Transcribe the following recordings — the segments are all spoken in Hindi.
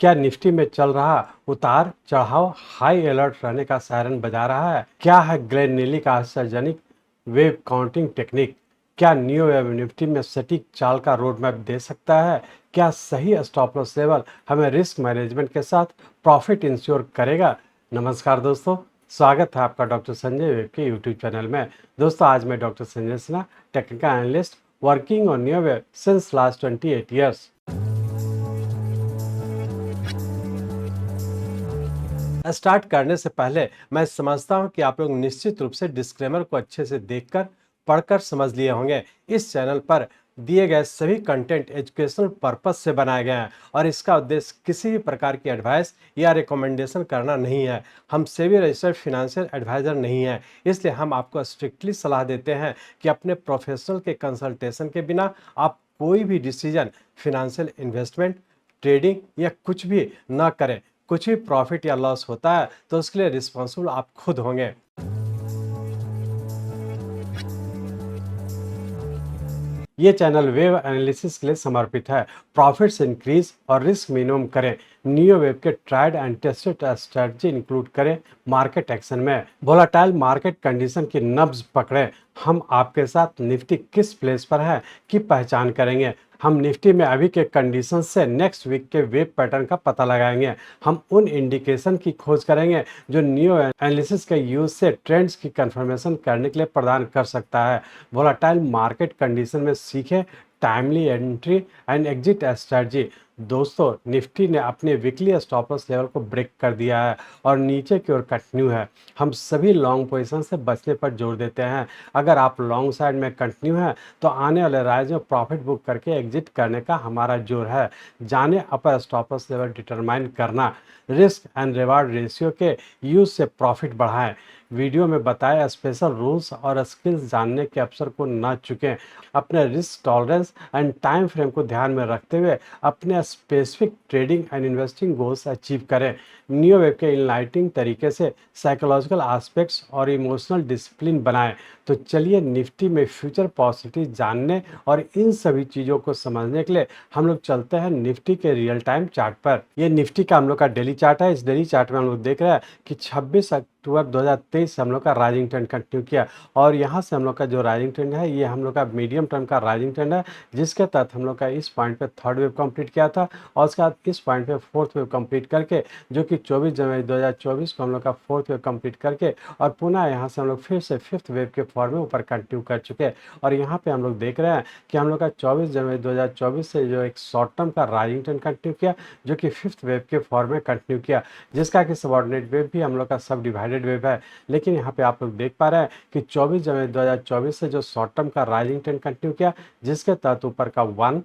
क्या निफ्टी में चल रहा उतार चढ़ाव हाई अलर्ट रहने का सायरन बजा रहा है? क्या है ग्लेन नीली का आश्चर्यजनक वेव काउंटिंग टेक्निक? क्या न्यू वेव निफ्टी में सटीक चाल का रोड मैप दे सकता है? क्या सही स्टॉप लॉस लेवल हमें रिस्क मैनेजमेंट के साथ प्रॉफिट इंश्योर करेगा? नमस्कार दोस्तों, स्वागत है आपका डॉक्टर संजय वेब के यूट्यूब चैनल में। दोस्तों, आज मैं doctor Sanjay Sinha, technical analyst working on new wave since last 28 years. Start करने से पहले मैं समझता हूं कि आप लोग निश्चित रूप से डिस्क्लेमर को अच्छे से देखकर पढ़कर समझ लिए होंगे। इस चैनल पर दिए गए सभी कंटेंट एजुकेशनल पर्पस से बनाए गए हैं और इसका उद्देश्य किसी भी प्रकार की एडवाइस या रिकमेंडेशन करना नहीं है। हम सेबी रजिस्टर्ड फिनेंशियल एडवाइजर नहीं है, इसलिए हम आपको स्ट्रिक्टली सलाह देते हैं कि अपने प्रोफेशनल के कंसल्टेशन के बिना आप कोई भी डिसीजन, फिनेंशियल इन्वेस्टमेंट, ट्रेडिंग या कुछ भी ना करें। कुछ भी प्रॉफिट या लॉस होता है तो उसके लिए रिस्पॉन्सिबल आप खुद होंगे। ये चैनल वेव एनालिसिस के लिए समर्पित है। प्रॉफिट्स इंक्रीज और रिस्क मिनिमम करें। नियो वेव के tried and tested strategy include करें। मार्केट एक्शन में वोलाटाइल मार्केट कंडीशन की नब्ज पकड़ें। हम आपके साथ निफ्टी किस प्लेस पर है की पहचान करेंगे। हम निफ्टी में अभी के कंडीशन से नेक्स्ट वीक के वेब पैटर्न का पता लगाएंगे। हम उन इंडिकेशन की खोज करेंगे जो न्यू एनालिसिस के यूज से ट्रेंड्स की कंफर्मेशन करने के लिए प्रदान कर सकता है। वोलाटाइल मार्केट कंडीशन में सीखें timely entry and exit strategy. दोस्तों, निफ्टी ने अपने वीकली स्टॉप लॉस लेवल को ब्रेक कर दिया है और नीचे की ओर कंटिन्यू है। हम सभी लॉन्ग पोजीशन से बचने पर जोर देते हैं। अगर आप लॉन्ग साइड में कंटिन्यू है तो आने वाले राइज में प्रॉफिट बुक करके एग्जिट करने का हमारा जोर है। जाने अपर स्टॉप लॉस लेवल डिटरमाइन करना, रिस्क एंड रिवार्ड रेशियो के यूज से प्रॉफिट बढ़ाएं। वीडियो में बताए स्पेशल रूल्स और स्किल्स जानने के अवसर को ना चुकें। अपने risk tolerance and time frame को ध्यान में रखते हुए अपने specific trading and investing goals achieve करें। नियो वेब के इनलाइटिंग तरीके से साइकोलॉजिकल एस्पेक्ट्स और इमोशनल डिसिप्लिन बनाएं। तो चलिए निफ्टी में फ्यूचर पॉसिबिलिटी जानने और इन सभी चीज़ों को समझने के लिए हम लोग चलते हैं निफ्टी के रियल टाइम चार्ट पर। ये निफ्टी का हम लोग का डेली चार्ट है। इस डेली चार्ट में हम लोग देख रहे हैं कि 26 अक्टूबर 2023 से हम लोग का राइजिंग ट्रेंड कंटिन्यू किया और यहाँ से हम लोग का जो राइजिंग ट्रेंड है ये हम लोग का मीडियम टर्म का राइजिंग ट्रेंड है, जिसके तहत हम लोग का इस पॉइंट पे थर्ड वेव कंप्लीट किया था और उसके बाद इस पॉइंट पे फोर्थ वेव कंप्लीट करके, जो कि 24 जनवरी 2024 को हम लोग का फोर्थ वेव कंप्लीट करके और पुनः यहाँ से हम लोग फिर से फिफ्थ वेव के फॉर्म में ऊपर कंटिन्यू कर चुके हैं। और यहाँ पे हम लोग देख रहे हैं कि हम लोग का 24 जनवरी 2024 से जो एक शॉर्ट टर्म का राइजिंग ट्रेंड कंटिन्यू किया, जो कि फिफ्थ वेव के फॉर्म में कंटिन्यू किया, जिसका कि सबऑर्डिनेट वेव भी हम लोग का सब डिवाइडेड वेव है। लेकिन यहाँ पे आप लोग देख पा रहे हैं कि 24 जनवरी 2024 से जो शॉर्ट टर्म का राइजिंग ट्रेंड कंटिन्यू किया, जिसके तहत ऊपर का 1,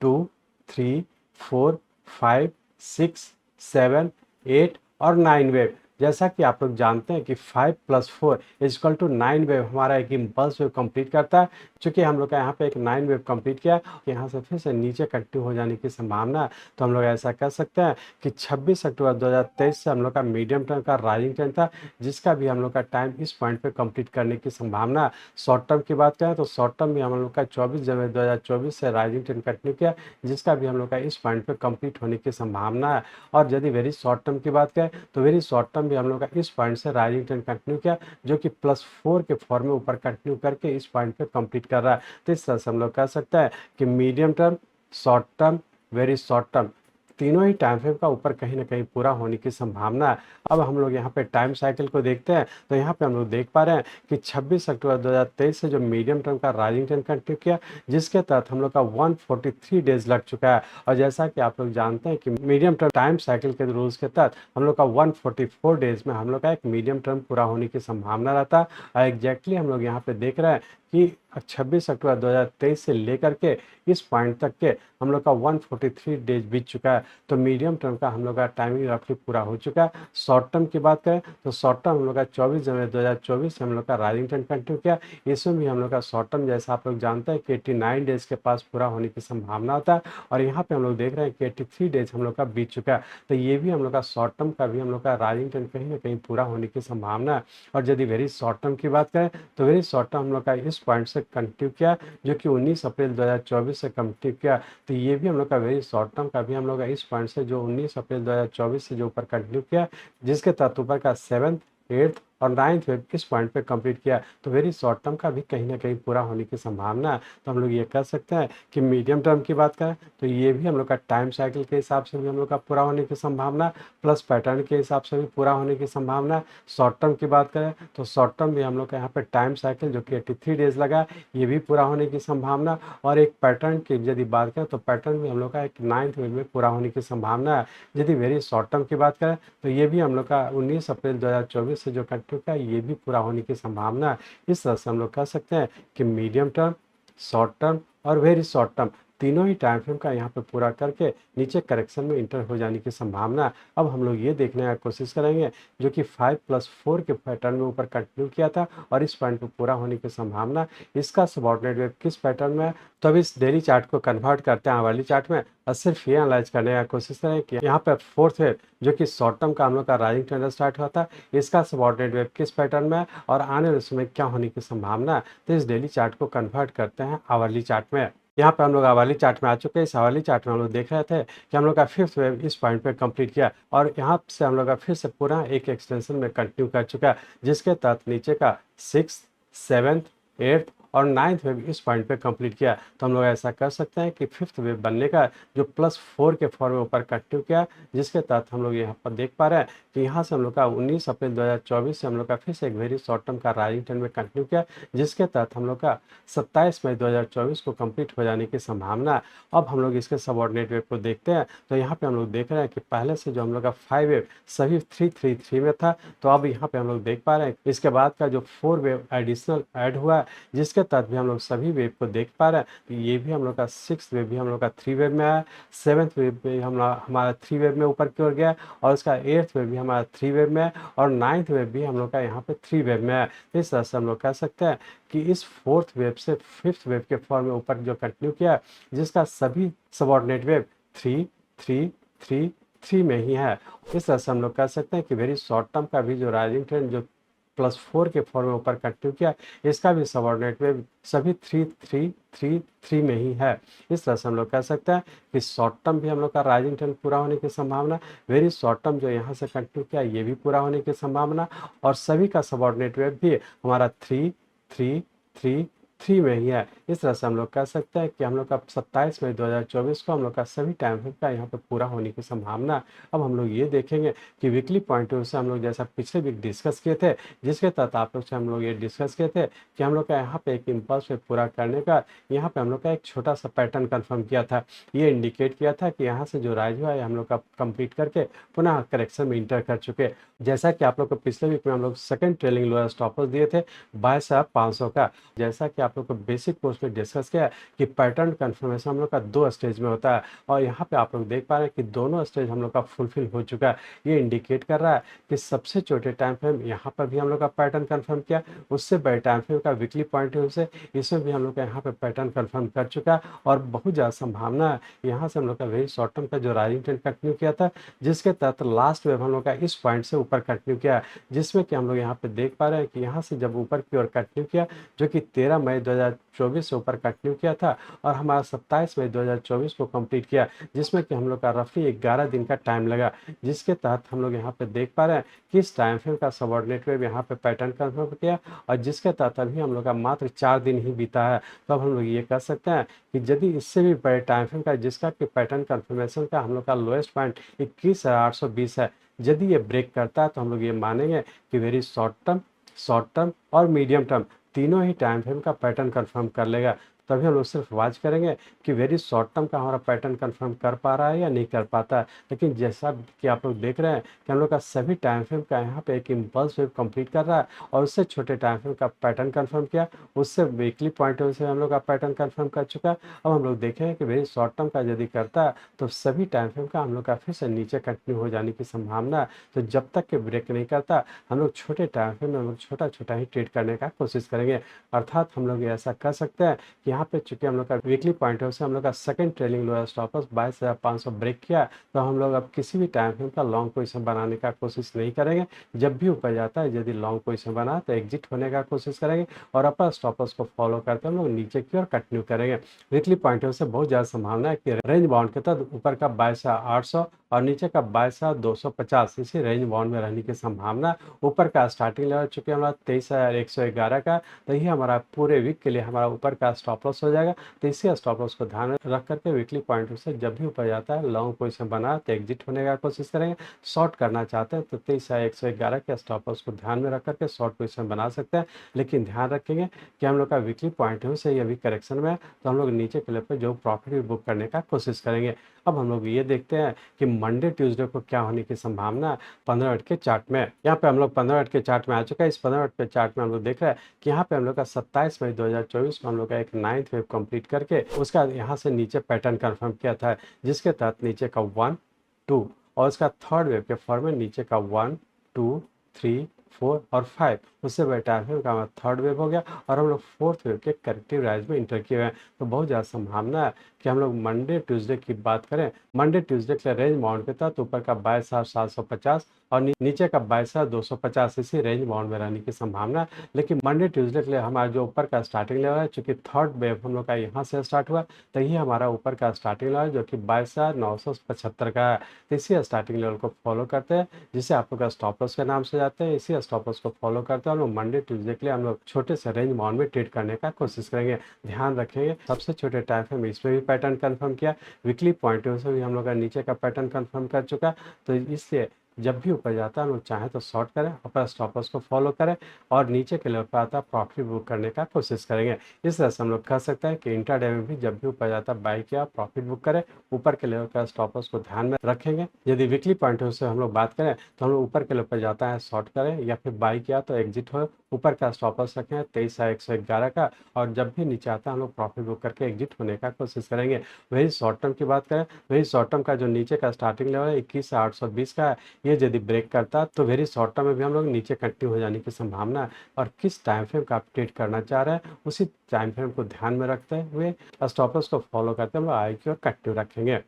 2, 3, 4, 5, 6, 7, 8 और 9 वेव, जैसा कि आप लोग जानते हैं कि 5 + 4 इक्वल टू 9 वेव हमारा एक इम्पल्स वेव कंप्लीट करता है। चूंकि हम लोग का यहाँ पे एक 9 वेव कंप्लीट किया, यहाँ से फिर से नीचे कंटिन्यू हो जाने की संभावना है। तो हम लोग ऐसा कह सकते हैं कि 26 अक्टूबर 2023 से हम लोग का मीडियम टर्म का राइजिंग ट्रेंड था, जिसका भी हम लोग का टाइम इस पॉइंट पे कंप्लीट करने की संभावना है। शॉर्ट टर्म की बात करें तो शॉर्ट टर्म भी हम लोग का 24 जनवरी 2024 से राइजिंग ट्रेंड कंटिन्यू किया, जिसका भी हम लोग का इस पॉइंट पे कंप्लीट होने की संभावना है। और यदि वेरी शॉर्ट टर्म की बात करें तो वेरी शॉर्ट टर्म भी हम लोग का इस पॉइंट से राइजिंग ट्रेंड कंटिन्यू किया, जो कि +4 के फॉर्म में ऊपर कंटिन्यू करके इस पॉइंट पे कंप्लीट कर रहा है। तो इस तरह से हम लोग कह सकते हैं कि medium term, short term, very short term, तीनों ही टाइम फ्रेम का ऊपर कहीं ना कहीं पूरा होने की संभावना है। अब हम लोग यहाँ पे टाइम साइकिल को देखते हैं तो यहाँ पे हम लोग देख पा रहे हैं कि 26 अक्टूबर 2023 से जो मीडियम टर्म का राइजिंग ट्रेंड कंटिन्यू किया, जिसके तहत हम लोग का 143 डेज लग चुका है। और जैसा कि आप लोग जानते हैं कि मीडियम टर्म टाइम साइकिल के रूल्स के तहत हम लोग का 144 डेज में हम लोग का एक मीडियम टर्म पूरा होने की संभावना रहता है। और एग्जैक्टली हम लोग यहाँ पे देख रहे हैं कि 26 अक्टूबर 2023 से लेकर के इस पॉइंट तक के हम लोग का 143 डेज बीत चुका है। तो मीडियम टर्म का हम लोग का टाइमिंग रफली पूरा हो चुका है। शॉर्ट टर्म की बात करें तो शॉर्ट टर्म हम लोग का 24 जनवरी 2024 से हम लोग का राइजिंग ट्रेंड कंटिन्यू किया। इसमें भी हम लोग का शॉर्ट टर्म, जैसा आप लोग जानते हैं कि 89 डेज के पास पूरा होने की संभावना होता है। और यहाँ पे हम लोग देख रहे हैं कि 83 डेज हम लोग का बीत चुका है। तो ये भी हम लोग का शॉर्ट टर्म का भी हम लोग का राइजिंग ट्रेंड कहीं ना कहीं पूरा होने की संभावना है। और यदि वेरी शॉर्ट टर्म की बात करें तो वेरी शॉर्ट टर्म हम लोग का इस पॉइंट से कंटिन्यू किया, जो कि 19 अप्रैल 2024 से कंटिन्यू किया। तो ये भी हम लोग का वेरी शॉर्ट टर्म का भी हम लोग का इस पॉइंट से जो 19 अप्रैल 2024 से जो ऊपर कंटिन्यू किया, जिसके तहत ऊपर का 7th, 8th और 9th वेव किस पॉइंट पे कंप्लीट किया। तो वेरी शॉर्ट टर्म का भी कहीं ना कहीं पूरा होने की संभावना है। तो हम लोग ये कह सकते हैं कि मीडियम टर्म की बात करें तो ये भी हम लोग का टाइम साइकिल के हिसाब से भी हम लोग का पूरा होने की संभावना, प्लस पैटर्न के हिसाब से भी पूरा होने की संभावना। शॉर्ट टर्म की बात करें तो शॉर्ट टर्म भी हम लोग का यहाँ पे टाइम साइकिल जो कि 83 डेज लगा, ये भी पूरा होने की संभावना। और एक पैटर्न की यदि बात करें तो पैटर्न भी हम लोग का एक 9th वेव में पूरा होने की संभावना है। यदि वेरी शॉर्ट टर्म की बात करें तो ये भी हम लोग का 19 अप्रैल 2024 से जो कंटिन्यू का ये भी पूरा होने की संभावना है। इस तरह से हम लोग कह सकते हैं कि मीडियम टर्म, शॉर्ट टर्म और वेरी शॉर्ट टर्म तीनों ही टाइम फ्रेम का यहाँ पे पूरा करके नीचे करेक्शन में इंटर हो जाने की संभावना है। अब हम लोग ये देखने की कोशिश करेंगे जो कि 5+4 के पैटर्न में ऊपर कंटिन्यू किया था और इस पॉइंट पे पूरा होने की संभावना, इसका सबऑर्डिनेट वेव किस पैटर्न में है। तो अब इस डेली चार्ट को कन्वर्ट करते हैं आवर्ली चार्ट में और सिर्फ ये एनालाइज करने की कोशिश करें कि यहाँ पे फोर्थ वेव जो कि शॉर्ट टर्म का हम लोग का राइजिंग ट्रेंड स्टार्ट हुआ था, इसका सबऑर्डिनेट वेव किस पैटर्न में है और आने वाले समय क्या होने की संभावना है। तो इस डेली चार्ट को कन्वर्ट करते हैं आवर्ली चार्ट में। यहाँ पे हम लोग आवर्ली चार्ट में आ चुके हैं। इस आवर्ली चार्ट में हम लोग देख रहे थे कि हम लोग का फिफ्थ वेव इस पॉइंट पे कंप्लीट किया और यहाँ से हम लोग का फिर से पूरा एक एक्सटेंशन में कंटिन्यू कर चुका है, जिसके तहत नीचे का 6th, 7th, 8th और 9th वेव इस पॉइंट पे कंप्लीट किया। तो हम लोग ऐसा कर सकते हैं कि फिफ्थ वेव बनने का जो +4 के फॉर्म में ऊपर कंटिन्यू किया, जिसके तहत हम लोग यहाँ पर देख पा रहे हैं कि यहाँ से हम लोग का 19 अप्रैल 2024 से हम लोग का फिर से एक वेरी शॉर्ट टर्म का राइजिंग ट्रेंड में कंटिन्यू किया, जिसके तहत हम लोग का 27 मई 2024 को कंप्लीट हो जाने की संभावना है। अब हम लोग इसके सबऑर्डिनेट वेव को देखते हैं। तो यहाँ पे हम लोग देख रहे हैं कि पहले से जो हम लोग का 5 वेव सभी 333 में था, तो अब यहाँ पे हम लोग देख पा रहे हैं इसके बाद का जो 4 वेव एडिशनल ऐड हुआ है, जिसके तहत भी हम लोग सभी वेव को देख पा रहे हैं। तो ये भी हम लोग का 6th वेव भी हम लोग का 3 वेव में आया, 7th वेव भी हमारा 3 वेव में ऊपर की ओर गया और उसका 8th वेव भी हमारा 3 वेव में है और 9th वेव भी हम लोग का यहाँ पे 3 वेव में है। तो इस तरह से हम लोग कह सकते हैं कि इस 4th वेव से 5th वेव के फॉर्म में ऊपर जो कंटिन्यू किया, जिसका सभी सबऑर्डिनेट वेव 3, 3, 3, 3 में ही है। इस तरह से हम लोग कह सकते हैं कि वेरी शॉर्ट टर्म का भी जो राइजिंग ट्रेंड जो +4 के फॉर्म में ऊपर कंटिन्यू किया, इसका भी सबऑर्डिनेट वेव सभी 3, 3, 3, 3 में ही है। इस तरह से हम लोग कह सकते हैं कि शॉर्ट टर्म भी हम लोग का राइजिंग ट्रेंड पूरा होने की संभावना, वेरी शॉर्ट टर्म जो यहाँ से कंटिन्यू किया ये भी पूरा होने की संभावना और सभी का सबऑर्डिनेट वेव भी हमारा 3, 3, 3, 3 में ही है। इस तरह से हम लोग कह सकते हैं कि हम लोग का 27 मई 2024 को हम लोग का सभी टाइम फ्रेम का यहाँ पे पूरा होने की संभावना। अब हम लोग ये देखेंगे कि वीकली पॉइंट ऑफ व्यू से हम लोग जैसा पिछले वीक डिस्कस किए थे, जिसके तहत आप लोग से हम लोग ये डिस्कस किए थे कि हम लोग का यहाँ पे एक इम्पल्स वेव पूरा करने का यहाँ पे हम लोग का एक छोटा सा पैटर्न कन्फर्म किया था। ये इंडिकेट किया था कि यहाँ से जो राइज हुआ है हम लोग का कंप्लीट करके पुनः करेक्शन में इंटर कर चुके। जैसा कि आप लोग को पिछले वीक में हम लोग सेकंड ट्रेलिंग लोअर स्टॉपर्स दिए थे 22,500 का। जैसा कि आप लोग को बेसिक कोर्स में डिस्कस किया कि पैटर्न कन्फर्मेशन हम लोग का 2 स्टेज में होता है और यहाँ पे आप लोग देख पा रहे हैं कि दोनों स्टेज हम लोग का फुलफिल हो चुका है। ये इंडिकेट कर रहा है कि सबसे छोटे टाइम फ्रेम यहाँ पर भी हम लोग का पैटर्न कन्फर्म किया, उससे बड़े टाइम फ्रेम का वीकली पॉइंट ऑफ व्यू से इसमें भी हम लोग का यहाँ पे पैटर्न कन्फर्म कर चुका है और बहुत ज़्यादा संभावना है यहाँ से हम लोग का वेरी शॉर्ट टर्म का जो राइजिंग ट्रेंड कंटिन्यू किया था, जिसके तहत लास्ट वेव हम लोग का इस पॉइंट से ऊपर कंटिन्यू किया, जिसमें कि हम लोग यहाँ पे देख पा रहे हैं कि यहाँ से जब ऊपर की ओर कंटिन्यू किया, जो कि 13 मई 2024 से ऊपर कंटिन्यू किया था और हमारा 27 मई 2024 को कंप्लीट किया, जिसमें कि हम लोग का रफली 11 दिन का टाइम लगा, जिसके तहत हम लोग यहाँ पे देख पा रहे हैं कि इस टाइम फ्रेम का सबऑर्डिनेट वेव यहाँ पे पैटर्न कन्फर्म किया और जिसके तहत अभी हम लोग का मात्र 4 दिन ही बीता है। तो अब हम लोग ये कह सकते हैं कि यदि इससे भी बड़े टाइम फ्रेम का जिसका कि पैटर्न कन्फर्मेशन का हम लोग का लोएस्ट पॉइंट 21,820 है, यदि ये ब्रेक करता है तो हम लोग ये मानेंगे कि वेरी शॉर्ट टर्म और मीडियम टर्म तीनों ही टाइम फ्रेम का पैटर्न कंफर्म कर लेगा। तभी हम लोग सिर्फ वॉच करेंगे कि वेरी शॉर्ट टर्म का हमारा पैटर्न कंफर्म कर पा रहा है या नहीं कर पाता है। लेकिन जैसा कि आप लोग देख रहे हैं कि हम लोग का सभी टाइम फ्रेम का यहाँ पे एक इम्पल्स वेव कंप्लीट कर रहा है और उससे छोटे टाइम फ्रेम का पैटर्न कंफर्म किया, उससे वीकली पॉइंट ऑफ व्यू से हम लोग का पैटर्न कंफर्म कर चुका है। अब हम लोग देखेंगे कि वेरी शॉर्ट टर्म का यदि करता है तो सभी टाइम फ्रेम का हम लोग का फिर से नीचे कंटिन्यू हो जाने की संभावना है। तो जब तक कि ब्रेक नहीं करता हम लोग छोटे टाइम फ्रेम में हम लोग छोटा छोटा ही ट्रेड करने का कोशिश करेंगे। अर्थात हम लोग ऐसा कर सकते हैं कि यहाँ पे चूंकि हम लोग का वीकली पॉइंट ऑफ से हम लोग का second trailing lower stop loss 22,500 break किया, तो हम लोग अब किसी भी टाइम फ्रेम का लॉन्ग पोजीशन बनाने का कोशिश नहीं करेंगे। जब भी ऊपर जाता है यदि लॉन्ग पोजीशन बना तो एग्जिट होने का कोशिश करेंगे और अपर स्टॉप लॉस को फॉलो करते हम लोग नीचे की ओर कंटिन्यू करेंगे। वीकली पॉइंट ऑफ से बहुत ज़्यादा संभावना है कि रेंज बाउंड के तहत ऊपर का 22,800 और नीचे का 22,250 इसी रेंज बाउंड में रहने की संभावना। ऊपर का स्टार्टिंग लेवल चुके हमारा 23,111 का, तो ये हमारा पूरे वीक के लिए हमारा ऊपर का स्टॉप लॉस हो जाएगा। तो इसी स्टॉप लॉस को ध्यान में रख करके वीकली पॉइंट से जब भी ऊपर जाता है लॉन्ग पोजीशन बना तो एग्जिट होने का कोशिश करेंगे। शॉर्ट करना चाहते हैं तो 23,111 के स्टॉप लॉस को ध्यान में रख करके शॉर्ट पोजीशन बना सकते हैं, लेकिन ध्यान रखेंगे कि हम लोग का वीकली पॉइंट से ये अभी करेक्शन में है, तो हम लोग नीचे के लेवल पर जो प्रॉफिट भी बुक करने का कोशिश करेंगे। अब हम लोग ये देखते हैं कि मंडे ट्यूसडे को क्या होने की संभावना 15 मिनट के चार्ट में। यहाँ पे हम लोग 15 मिनट के चार्ट में आ चुका है। इस 15 मिनट के चार्ट में हम लोग देख रहे हैं कि यहाँ पे हम लोग का 27 मई 2024 को हम लोग का एक 9th वेव कंप्लीट करके उसका यहाँ से नीचे पैटर्न कंफर्म किया था, जिसके तहत नीचे का 1 2 और उसका थर्ड वेव के फॉर्म में नीचे का 1 2 3 4 और 5 उससे बेटा है का थर्ड वेव हो गया और हम लोग फोर्थ वेव के करेक्टिव राइज में इंटर किए हुए हैं। तो बहुत ज़्यादा संभावना है कि हम लोग मंडे ट्यूसडे की बात करें, मंडे ट्यूसडे के लिए रेंज बाउंड के तहत ऊपर का 22,750 और नीचे का 22,250 इसी रेंज बाउंड में रहने की संभावना है। लेकिन मंडे ट्यूसडे के लिए हमारा जो ऊपर का स्टार्टिंग लेवल है, चूंकि थर्ड वेव हम लोग का यहाँ से स्टार्ट हुआ, तो ये हमारा ऊपर का स्टार्टिंग लेवल जो कि 22,975 का है। तो इसी स्टार्टिंग लेवल को फॉलो करते हैं, जिसे आप लोग का स्टॉप लॉस के नाम से जाते हैं। इसी स्टॉप लॉस को फॉलो करते हैं हम लोग मंडे ट्यूसडे के लिए हम लोग छोटे से रेंज बाउंड में ट्रेड करने का कोशिश करेंगे। ध्यान रखेंगे सबसे छोटे टाइम फ्रेम इसमें भी पैटर्न कंफर्म किया, वीकली पॉइंट से भी हम लोग का नीचे का पैटर्न कंफर्म कर चुका। तो इसलिए जब भी ऊपर जाता है हम लोग चाहे तो शॉर्ट करें, अपर स्टॉप लॉस को फॉलो करें और नीचे के लेवल पर आता है प्रॉफिट बुक करने का कोशिश करेंगे। इस तरह से हम लोग कह सकते हैं कि इंट्राडे में भी जब भी ऊपर जाता है बाई किया प्रॉफिट बुक करें, ऊपर के लेवल का स्टॉप लॉस को ध्यान में रखेंगे। यदि वीकली पॉइंट से हम लोग बात करें तो हम लोग ऊपर के लेवल पर जाता है शॉर्ट करें या फिर बाई किया तो एग्जिट हो, ऊपर का स्टॉप लॉस रखें 23,111 का और जब भी नीचे आता है हम लोग प्रॉफिट बुक करके एग्जिट होने का कोशिश करेंगे। वही शॉर्ट टर्म की बात करें, वही शॉर्ट टर्म का जो नीचे का स्टार्टिंग लेवल है 21,820 का है, ये यदि ब्रेक करता तो वेरी शॉर्ट टर्म में भी हम लोग नीचे कंटिन्यू हो जाने की संभावना है। और किस टाइम फ्रेम का अपडेट करना चाह रहे हैं उसी टाइम फ्रेम को ध्यान में रखते हुए स्टॉप लॉस को फॉलो करते हम लोग आई की ओर कंटिन्यू रखेंगे।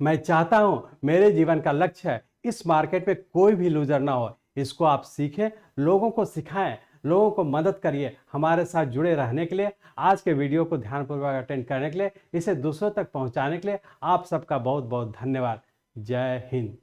मैं चाहता हूं मेरे जीवन का लक्ष्य है इस मार्केट में कोई भी लूजर ना हो। इसको आप सीखें, लोगों को सिखाएं, लोगों को मदद करिए। हमारे साथ जुड़े रहने के लिए, आज के वीडियो को ध्यानपूर्वक अटेंड करने के लिए, इसे दूसरों तक पहुंचाने के लिए आप सबका बहुत बहुत धन्यवाद। जय हिंद।